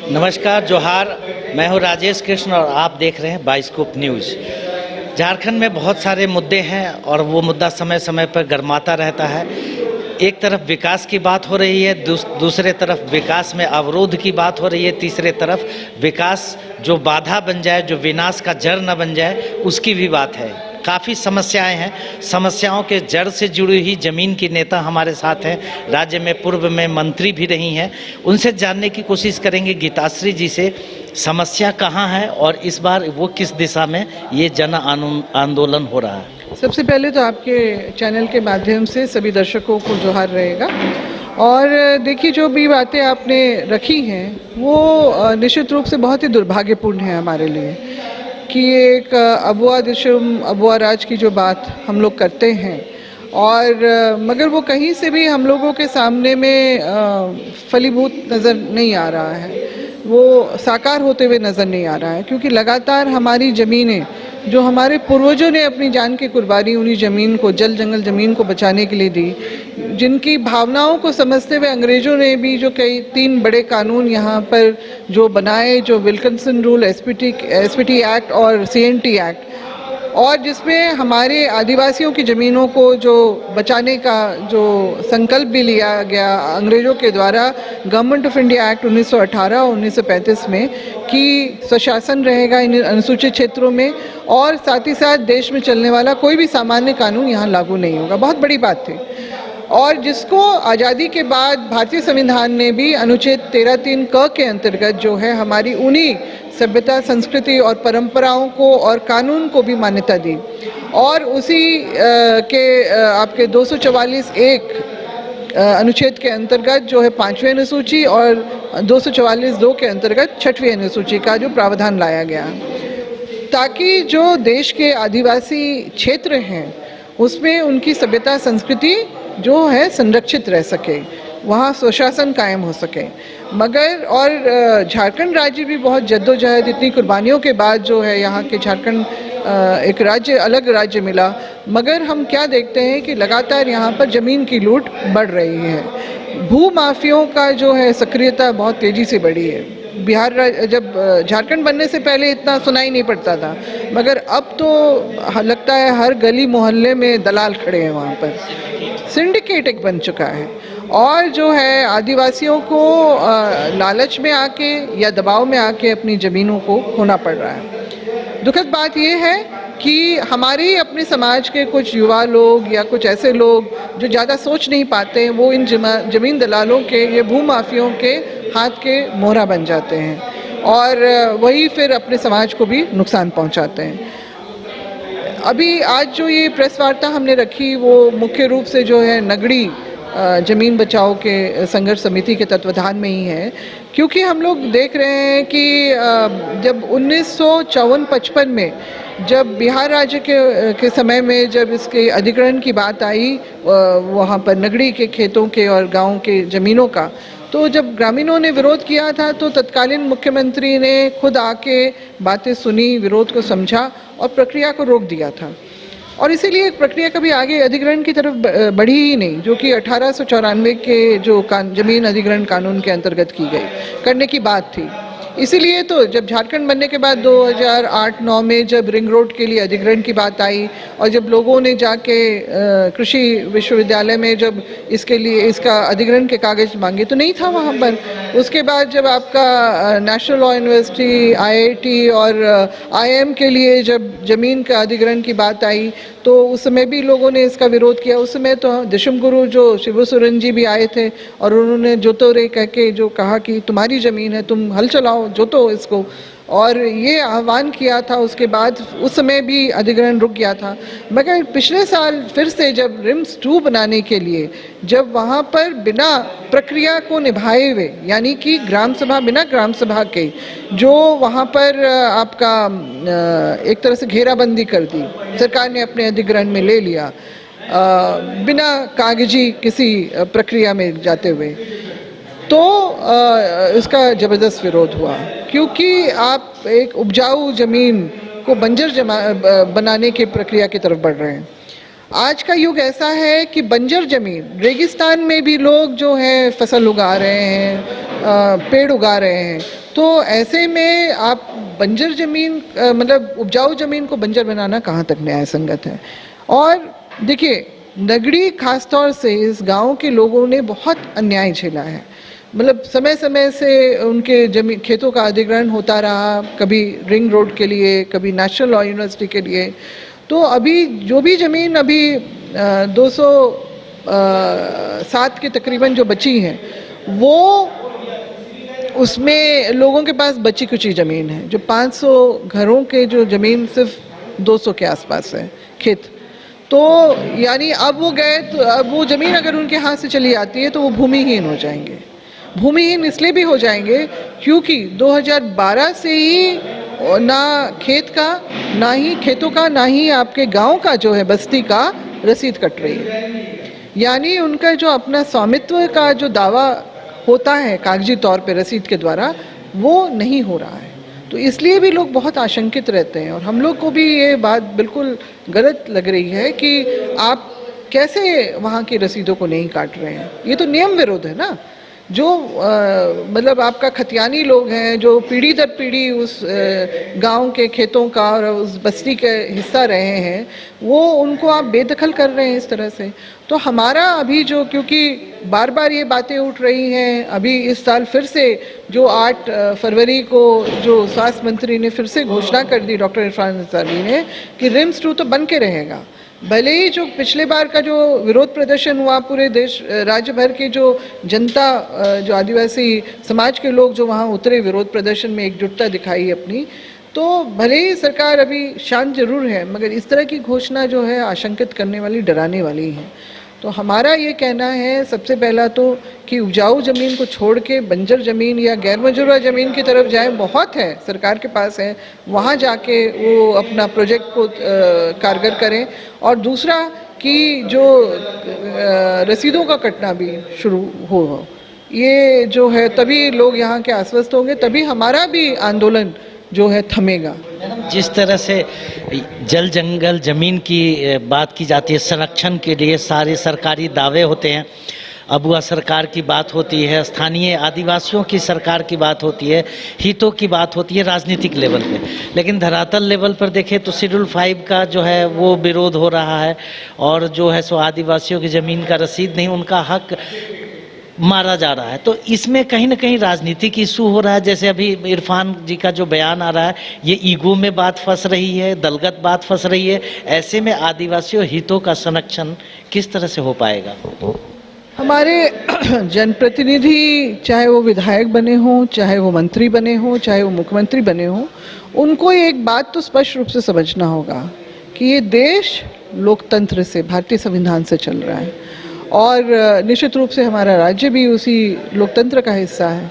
नमस्कार, जोहार। मैं हूं राजेश कृष्ण और आप देख रहे हैं बाइस्कोप न्यूज़। झारखंड में बहुत सारे मुद्दे हैं और वो मुद्दा समय समय पर गर्माता रहता है। एक तरफ विकास की बात हो रही है, दूसरे तरफ विकास में अवरोध की बात हो रही है, तीसरे तरफ विकास जो बाधा बन जाए, जो विनाश का जड़ न बन जाए, उसकी भी बात है। काफ़ी समस्याएं हैं। समस्याओं के जड़ से जुड़ी हुई ज़मीन की नेता हमारे साथ हैं। राज्य में पूर्व में मंत्री भी रही हैं। उनसे जानने की कोशिश करेंगे गीताश्री जी से, समस्या कहाँ है और इस बार वो किस दिशा में ये जन आंदोलन हो रहा है। सबसे पहले तो आपके चैनल के माध्यम से सभी दर्शकों को जोहार रहेगा। और देखिए, जो भी बातें आपने रखी हैं वो निश्चित रूप से बहुत ही दुर्भाग्यपूर्ण है हमारे लिए कि एक अबुआ दिशुम अबुआ राज की जो बात हम लोग करते हैं और मगर वो कहीं से भी हम लोगों के सामने में फलीभूत नज़र नहीं आ रहा है, वो साकार होते हुए नज़र नहीं आ रहा है। क्योंकि लगातार हमारी ज़मीनें जो हमारे पूर्वजों ने अपनी जान की कुर्बानी उन्हीं ज़मीन को, जल जंगल ज़मीन को बचाने के लिए दी, जिनकी भावनाओं को समझते हुए अंग्रेज़ों ने भी जो कई 3 बड़े कानून यहाँ पर जो बनाए, जो विल्किंसन रूल, एसपीटी एक्ट और सीएनटी एक्ट, और जिसमें हमारे आदिवासियों की ज़मीनों को जो बचाने का जो संकल्प भी लिया गया अंग्रेज़ों के द्वारा गवर्नमेंट ऑफ इंडिया एक्ट 1918 और 1935 में कि स्वशासन रहेगा इन अनुसूचित क्षेत्रों में, और साथ ही साथ देश में चलने वाला कोई भी सामान्य कानून यहाँ लागू नहीं होगा। बहुत बड़ी बात थी। और जिसको आज़ादी के बाद भारतीय संविधान ने भी अनुच्छेद 13(3) क के अंतर्गत जो है हमारी उन्हीं सभ्यता, संस्कृति और परंपराओं को और कानून को भी मान्यता दी। और उसी आपके 244(1) अनुच्छेद के अंतर्गत जो है 5वीं अनुसूची और 244(2) के अंतर्गत 6वीं अनुसूची का जो प्रावधान लाया गया, ताकि जो देश के आदिवासी क्षेत्र हैं उसमें उनकी सभ्यता, संस्कृति जो है संरक्षित रह सके, वहाँ स्वशासन कायम हो सके। मगर और झारखंड राज्य भी बहुत जद्दोजहद, इतनी कुर्बानियों के बाद जो है यहाँ के झारखंड एक राज्य, अलग राज्य मिला। मगर हम क्या देखते हैं कि लगातार यहाँ पर ज़मीन की लूट बढ़ रही है। भू माफियों का जो है सक्रियता बहुत तेज़ी से बढ़ी है। बिहार जब झारखंड बनने से पहले इतना सुनाई नहीं पड़ता था, मगर अब तो लगता है हर गली मोहल्ले में दलाल खड़े हैं। वहाँ पर सिंडिकेट एक बन चुका है और जो है आदिवासियों को लालच में आके या दबाव में आके अपनी ज़मीनों को खोना पड़ रहा है। दुखद बात यह है कि हमारे अपने समाज के कुछ युवा लोग या कुछ ऐसे लोग जो ज़्यादा सोच नहीं पाते, वो इन ज़मीन दलालों के, ये भू माफियों के हाथ के मोहरा बन जाते हैं और वही फिर अपने समाज को भी नुकसान पहुंचाते हैं। अभी आज जो ये प्रेस वार्ता हमने रखी वो मुख्य रूप से जो है नगड़ी ज़मीन बचाओ के संघर्ष समिति के तत्वाधान में ही है, क्योंकि हम लोग देख रहे हैं कि जब 1954-55 में जब बिहार राज्य के समय में जब इसके अधिग्रहण की बात आई वहाँ पर नगड़ी के खेतों के और गाँव के ज़मीनों का, तो जब ग्रामीणों ने विरोध किया था तो तत्कालीन मुख्यमंत्री ने खुद आके बातें सुनी, विरोध को समझा और प्रक्रिया को रोक दिया था। और इसीलिए प्रक्रिया कभी आगे अधिग्रहण की तरफ बढ़ी ही नहीं, जो कि 1894 के जो जमीन अधिग्रहण कानून के अंतर्गत की गई, करने की बात थी। इसीलिए तो जब झारखंड बनने के बाद 2008-9 में जब रिंग रोड के लिए अधिग्रहण की बात आई और जब लोगों ने जाके कृषि विश्वविद्यालय में जब इसके लिए इसका अधिग्रहण के कागज मांगे तो नहीं था वहाँ पर। उसके बाद जब आपका नेशनल लॉ यूनिवर्सिटी, आईआईटी और आईएम के लिए जब ज़मीन का अधिग्रहण की बात आई तो उस समय भी लोगों ने इसका विरोध किया। उस समय तो दिशुम गुरु जो शिबू सोरेन जी भी आए थे और उन्होंने जोतो रे कह के जो कहा कि तुम्हारी ज़मीन है, तुम हल चलाओ, जोतो इसको, और ये आह्वान किया था। उसके बाद उस समय भी अधिग्रहण रुक गया था। मगर पिछले साल फिर से जब रिम्स 2 बनाने के लिए जब वहाँ पर बिना प्रक्रिया को निभाए हुए, यानी कि ग्राम सभा, बिना ग्राम सभा के जो वहाँ पर आपका एक तरह से घेराबंदी कर दी, सरकार ने अपने अधिग्रहण में ले लिया बिना कागजी किसी प्रक्रिया में जाते हुए, तो इसका ज़बरदस्त विरोध हुआ। क्योंकि आप एक उपजाऊ ज़मीन को बंजर बनाने की प्रक्रिया की तरफ बढ़ रहे हैं। आज का युग ऐसा है कि बंजर जमीन, रेगिस्तान में भी लोग जो है फसल उगा रहे हैं, पेड़ उगा रहे हैं। तो ऐसे में आप बंजर जमीन मतलब उपजाऊ जमीन को बंजर बनाना कहाँ तक न्याय संगत है। और देखिए, नगरी खासतौर से इस गांव के लोगों ने बहुत अन्याय झेला है। मतलब समय समय से उनके जमीन खेतों का अधिग्रहण होता रहा, कभी रिंग रोड के लिए, कभी नेशनल लॉ यूनिवर्सिटी के लिए। तो अभी जो भी ज़मीन अभी 207 के तकरीबन जो बची हैं, वो उसमें लोगों के पास बची कुची ज़मीन है। जो 500 घरों के जो ज़मीन सिर्फ 200 के आसपास है खेत। तो यानी अब वो गए तो अब वो ज़मीन अगर उनके हाथ से चली आती है तो वो भूमिहीन हो जाएंगे। भूमिहीन इसलिए भी हो जाएंगे क्योंकि 2012 से ही ना खेत का, ना ही खेतों का, ना ही आपके गांव का जो है बस्ती का रसीद कट रही है। यानी उनका जो अपना स्वामित्व का जो दावा होता है कागजी तौर पे रसीद के द्वारा, वो नहीं हो रहा है। तो इसलिए भी लोग बहुत आशंकित रहते हैं। और हम लोग को भी ये बात बिल्कुल गलत लग रही है कि आप कैसे वहाँ की रसीदों को नहीं काट रहे हैं। ये तो नियम विरोध है ना। जो मतलब आपका खतियानी लोग हैं, जो पीढ़ी दर पीढ़ी उस गांव के खेतों का और उस बस्ती के हिस्सा रहे हैं, वो उनको आप बेदखल कर रहे हैं इस तरह से। तो हमारा अभी जो, क्योंकि बार बार ये बातें उठ रही हैं, अभी इस साल फिर से जो 8 फरवरी को जो स्वास्थ्य मंत्री ने फिर से घोषणा कर दी, डॉक्टर इरफान अंसारी ने, कि रिम्स 2 तो बन के रहेगा। भले ही जो पिछले बार का जो विरोध प्रदर्शन हुआ पूरे देश राज्य भर के जो जनता, जो आदिवासी समाज के लोग जो वहाँ उतरे विरोध प्रदर्शन में एकजुटता दिखाई अपनी, तो भले ही सरकार अभी शांत जरूर है, मगर इस तरह की घोषणा जो है आशंकित करने वाली, डराने वाली है। तो हमारा ये कहना है सबसे पहला तो कि उपजाऊ ज़मीन को छोड़ के बंजर ज़मीन या गैर मंजूरा ज़मीन की तरफ जाएं। बहुत है, सरकार के पास है, वहाँ जाके वो अपना प्रोजेक्ट को कारगर करें। और दूसरा कि जो रसीदों का कटना भी शुरू हो, ये जो है, तभी लोग यहाँ के आश्वस्त होंगे, तभी हमारा भी आंदोलन जो है थमेगा। जिस तरह से जल जंगल ज़मीन की बात की जाती है, संरक्षण के लिए सारे सरकारी दावे होते हैं, अबुआ सरकार की बात होती है, स्थानीय आदिवासियों की सरकार की बात होती है, हितों की बात होती है राजनीतिक लेवल पे, लेकिन धरातल लेवल पर देखें तो शेड्यूल 5 का जो है वो विरोध हो रहा है। और जो है सो आदिवासियों की ज़मीन का रसीद नहीं, उनका हक मारा जा रहा है। तो इसमें कहीं ना कहीं राजनीतिक इशू हो रहा है। जैसे अभी इरफान जी का जो बयान आ रहा है, ये ईगो में बात फंस रही है, दलगत बात फंस रही है। ऐसे में आदिवासियों हितों का संरक्षण किस तरह से हो पाएगा? हमारे जनप्रतिनिधि, चाहे वो विधायक बने हों, चाहे वो मंत्री बने हों, चाहे वो मुख्यमंत्री बने हों, उनको एक बात तो स्पष्ट रूप से समझना होगा कि ये देश लोकतंत्र से, भारतीय संविधान से चल रहा है। और निश्चित रूप से हमारा राज्य भी उसी लोकतंत्र का हिस्सा है।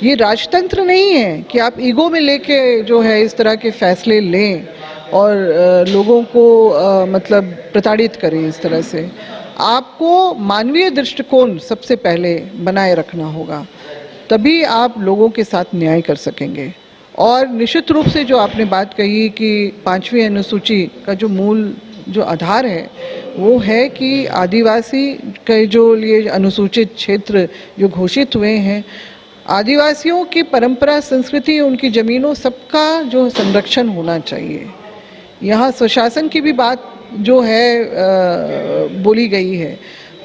ये राजतंत्र नहीं है कि आप ईगो में लेके जो है इस तरह के फैसले लें और लोगों को मतलब प्रताड़ित करें इस तरह से। आपको मानवीय दृष्टिकोण सबसे पहले बनाए रखना होगा, तभी आप लोगों के साथ न्याय कर सकेंगे। और निश्चित रूप से जो आपने बात कही कि 5वीं अनुसूची का जो मूल जो आधार है वो है कि आदिवासी के जो लिए अनुसूचित क्षेत्र जो घोषित हुए हैं, आदिवासियों की परंपरा, संस्कृति, उनकी ज़मीनों, सबका जो संरक्षण होना चाहिए। यहाँ स्वशासन की भी बात जो है बोली गई है,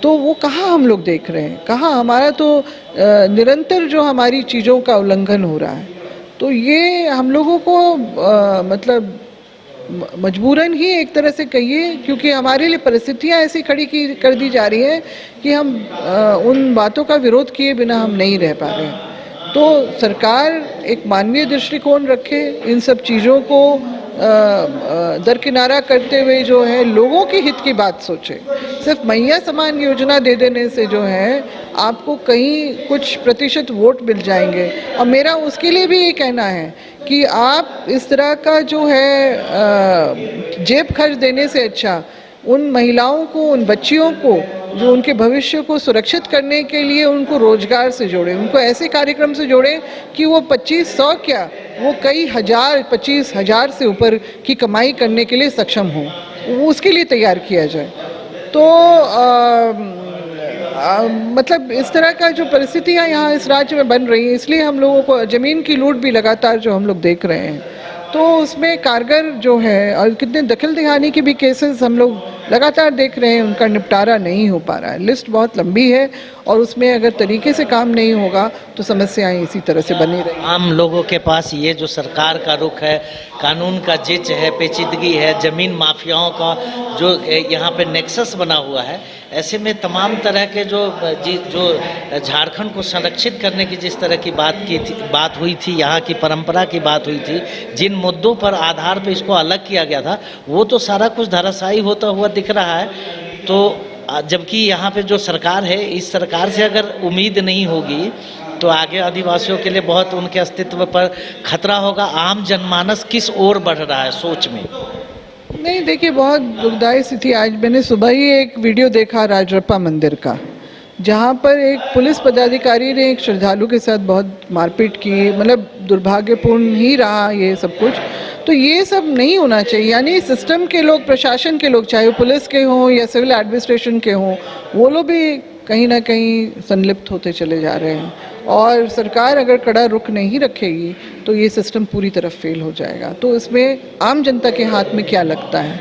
तो वो कहाँ हम लोग देख रहे हैं? कहाँ? हमारा तो निरंतर जो हमारी चीज़ों का उल्लंघन हो रहा है। तो ये हम लोगों को मतलब मजबूरन ही एक तरह से कहिए, क्योंकि हमारे लिए परिस्थितियाँ ऐसी खड़ी कर दी जा रही हैं कि हम उन बातों का विरोध किए बिना हम नहीं रह पा रहे हैं। तो सरकार एक मानवीय दृष्टिकोण रखे, इन सब चीज़ों को दरकिनारा करते हुए जो है लोगों के हित की बात सोचे। सिर्फ मैया समान योजना दे देने से जो है आपको कहीं कुछ प्रतिशत वोट मिल जाएंगे। और मेरा उसके लिए भी ये कहना है कि आप इस तरह का जो है जेब खर्च देने से अच्छा उन महिलाओं को, उन बच्चियों को जो उनके भविष्य को सुरक्षित करने के लिए उनको रोजगार से जोड़ें, उनको ऐसे कार्यक्रम से जोड़ें कि वो 2500 क्या, वो कई हज़ार, 25,000 से ऊपर की कमाई करने के लिए सक्षम हों। उसके लिए तैयार किया जाए। तो मतलब इस तरह का जो परिस्थितियाँ यहाँ इस राज्य में बन रही हैं, इसलिए हम लोगों को ज़मीन की लूट भी लगातार जो हम लोग देख रहे हैं, तो उसमें कारगर जो है और कितने दखल दिहानी के भी केसेस हम लोग लगातार देख रहे हैं, उनका निपटारा नहीं हो पा रहा है। लिस्ट बहुत लंबी है और उसमें अगर तरीके से काम नहीं होगा तो समस्याएं इसी तरह से बनी रहेंगी। आम लोगों के पास ये जो सरकार का रुख है, कानून का जिच है, पेचीदगी है, ज़मीन माफियाओं का जो यहाँ पे नेक्सस बना हुआ है, ऐसे में तमाम तरह के जो झारखंड को संरक्षित करने की जिस तरह की बात हुई थी, यहाँ की परंपरा की बात हुई थी, जिन मुद्दों पर आधार पे इसको अलग किया गया था, वो तो सारा कुछ धराशायी होता हुआ दिख रहा है। तो जबकि यहाँ पे जो सरकार है, इस सरकार से अगर उम्मीद नहीं होगी तो आगे आदिवासियों के लिए बहुत उनके अस्तित्व पर खतरा होगा। आम जनमानस किस ओर बढ़ रहा है सोच में? नहीं, देखिए, बहुत दुखदायी स्थिति। आज मैंने सुबह ही एक वीडियो देखा राजरप्पा मंदिर का, जहाँ पर एक पुलिस पदाधिकारी ने एक श्रद्धालु के साथ बहुत मारपीट की। मतलब दुर्भाग्यपूर्ण ही रहा ये सब कुछ। तो ये सब नहीं होना चाहिए। यानी सिस्टम के लोग, प्रशासन के लोग, चाहे वो पुलिस के हों या सिविल एडमिनिस्ट्रेशन के हों, वो लोग भी कहीं ना कहीं संलिप्त होते चले जा रहे हैं। और सरकार अगर कड़ा रुख नहीं रखेगी तो ये सिस्टम पूरी तरह फेल हो जाएगा। तो इसमें आम जनता के हाथ में क्या लगता है?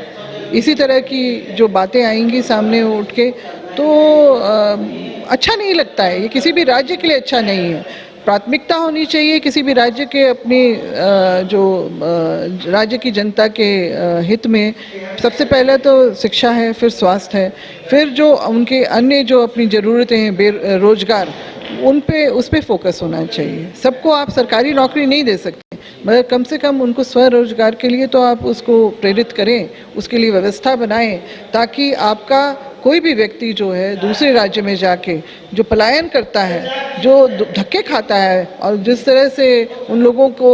इसी तरह की जो बातें आएंगी सामने उठ के तो अच्छा नहीं लगता है। ये किसी भी राज्य के लिए अच्छा नहीं है। प्राथमिकता होनी चाहिए किसी भी राज्य के अपनी जो राज्य की जनता के हित में। सबसे पहले तो शिक्षा है, फिर स्वास्थ्य है, फिर जो उनके अन्य जो अपनी ज़रूरतें हैं, रोजगार, उस पे फोकस होना चाहिए। सबको आप सरकारी नौकरी नहीं दे सकते, मगर कम से कम उनको स्वरोजगार के लिए तो आप उसको प्रेरित करें, उसके लिए व्यवस्था बनाएं, ताकि आपका कोई भी व्यक्ति जो है दूसरे राज्य में जाके जो पलायन करता है, जो धक्के खाता है, और जिस तरह से उन लोगों को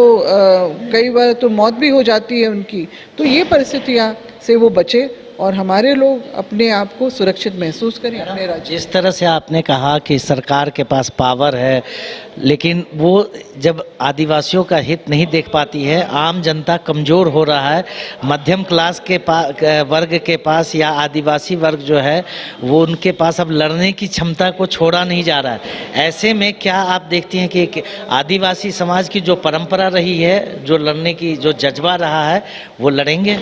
कई बार तो मौत भी हो जाती है उनकी, तो ये परिस्थितियाँ से वो बचे और हमारे लोग अपने आप को सुरक्षित महसूस करें अपने राज्य। जिस तरह से आपने कहा कि सरकार के पास पावर है, लेकिन वो जब आदिवासियों का हित नहीं देख पाती है, आम जनता कमज़ोर हो रहा है, मध्यम क्लास के वर्ग के पास या आदिवासी वर्ग जो है वो उनके पास अब लड़ने की क्षमता को छोड़ा नहीं जा रहा है। ऐसे में क्या आप देखती हैं कि आदिवासी समाज की जो परंपरा रही है, जो लड़ने की जो जज्बा रहा है, वो लड़ेंगे?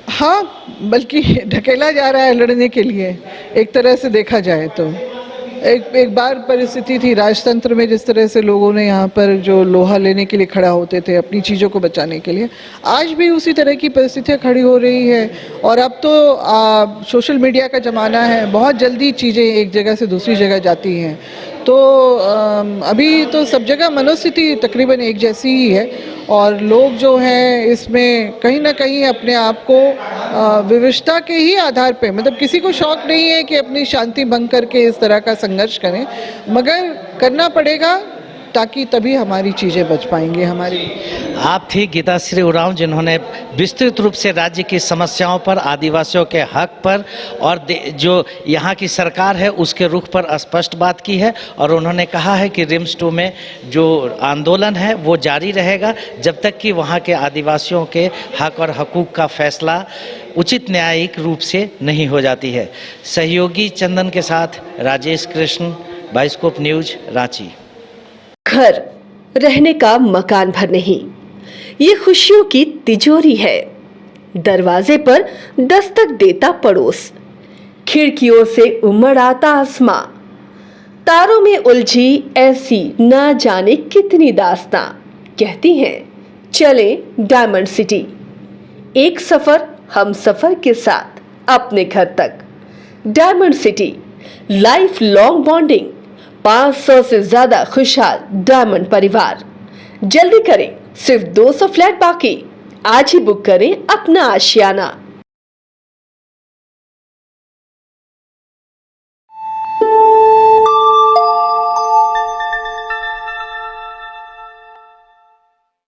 हाँ, बल्कि ढकेला जा रहा है लड़ने के लिए। एक तरह से देखा जाए तो एक बार परिस्थिति थी राजतंत्र में, जिस तरह से लोगों ने यहाँ पर जो लोहा लेने के लिए खड़ा होते थे अपनी चीज़ों को बचाने के लिए, आज भी उसी तरह की परिस्थितियाँ खड़ी हो रही है। और अब तो सोशल मीडिया का ज़माना है, बहुत जल्दी चीज़ें एक जगह से दूसरी जगह जाती हैं। तो अभी तो सब जगह मनोस्थिति तकरीबन एक जैसी ही है और लोग जो हैं इसमें कहीं ना कहीं अपने आप को विवशता के ही आधार पे, मतलब किसी को शौक नहीं है कि अपनी शांति भंग करके इस तरह का संघर्ष करें, मगर करना पड़ेगा ताकि तभी हमारी चीज़ें बच पाएंगी हमारी। आप थी गीताश्री उरांव, जिन्होंने विस्तृत रूप से राज्य की समस्याओं पर, आदिवासियों के हक पर और जो यहाँ की सरकार है उसके रुख पर स्पष्ट बात की है। और उन्होंने कहा है कि रिम्स 2 में जो आंदोलन है वो जारी रहेगा जब तक कि वहाँ के आदिवासियों के हक और हकूक़ का फैसला उचित न्यायिक रूप से नहीं हो जाती है। सहयोगी चंदन के साथ राजेश कृष्ण, बाइस्कोप न्यूज, रांची। घर रहने का मकान भर नहीं, ये खुशियों की तिजोरी है। दरवाजे पर दस्तक देता पड़ोस, खिड़कियों से उमड़ आता आसमां, तारों में उलझी ऐसी ना जाने कितनी दास्तां। कहती हैं चले डायमंड सिटी, एक सफर हम सफर के साथ अपने घर तक। Diamond city, life long bonding, 500 से ज्यादा खुशहाल डायमंड परिवार। जल्दी करें, सिर्फ 200 फ्लैट बाकी। आज ही बुक करें अपना आशियाना।